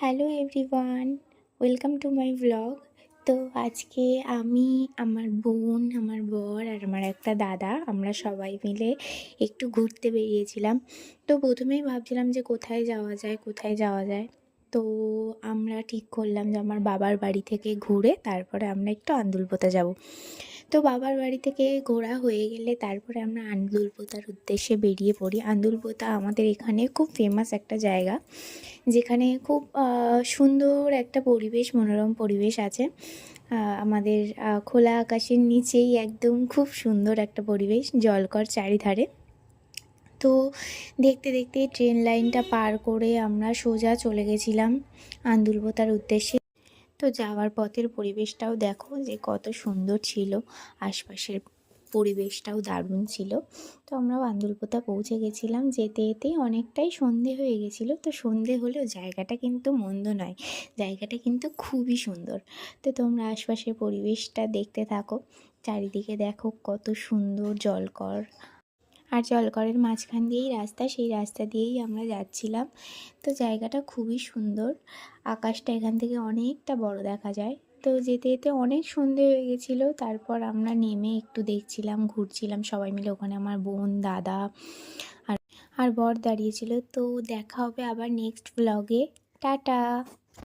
Hello everyone, welcome to my blog. তো আজকে আমি, আমার বোন, আমার বর আর আমার একটা দাদা, আমরা সবাই মিলে একটু ঘুরতে বেরিয়েছিলাম। তো প্রথমেই ভাবছিলাম যে কোথায় যাওয়া যায়। তো আমরা ঠিক করলাম যে আমার বাবার বাড়ি থেকে ঘুরে তারপরে আমরা একটু আন্দুলপোতা যাব। তো বাবার বাড়ি থেকে ঘোরা হয়ে গেলে তারপরে আমরা আন্দুলপোতার উদ্দেশ্যে বেরিয়ে পড়ি। আন্দুলপোতা আমাদের এখানে খুব ফেমাস একটা জায়গা, যেখানে খুব সুন্দর একটা পরিবেশ, মনোরম পরিবেশ আছে। আমাদের খোলা আকাশের নিচেই একদম খুব সুন্দর একটা পরিবেশ, জলকর চারিধারে। তো দেখতে দেখতে ট্রেন লাইনটা পার করে আমরা সোজা চলে গেছিলাম আন্দুলপোতার উদ্দেশ্যে। তো যাওয়ার পথের পরিবেশটাও দেখো যে কত সুন্দর ছিল, আশপাশের পরিবেশটাও দারুণ ছিল। তো আমরাও আন্দুলপোতা পৌঁছে গেছিলাম, যেতে যেতেই অনেকটাই সন্ধে হয়ে গেছিলো। তো সন্ধে হলেও জায়গাটা কিন্তু মন্দ নয়, জায়গাটা কিন্তু খুবই সুন্দর। তো তোমরা আশপাশের পরিবেশটা দেখতে থাকো, চারিদিকে দেখো কত সুন্দর জলকর, আর জলকরের মাঝখান দিয়েই রাস্তা, সেই রাস্তা দিয়েই আমরা যাচ্ছিলাম। তো জায়গাটা খুবই সুন্দর, আকাশটা এখান থেকে অনেকটা বড় দেখা যায়। তো যেতে যেতে অনেক সন্ধে হয়ে গেছিলো, তারপর আমরা নেমে একটু দেখছিলাম, ঘুরছিলাম সবাই মিলে। ওখানে আমার বোন, দাদা আর আর বর দাঁড়িয়েছিল। তো দেখা হবে আবার নেক্সট ব্লগে। টাটা।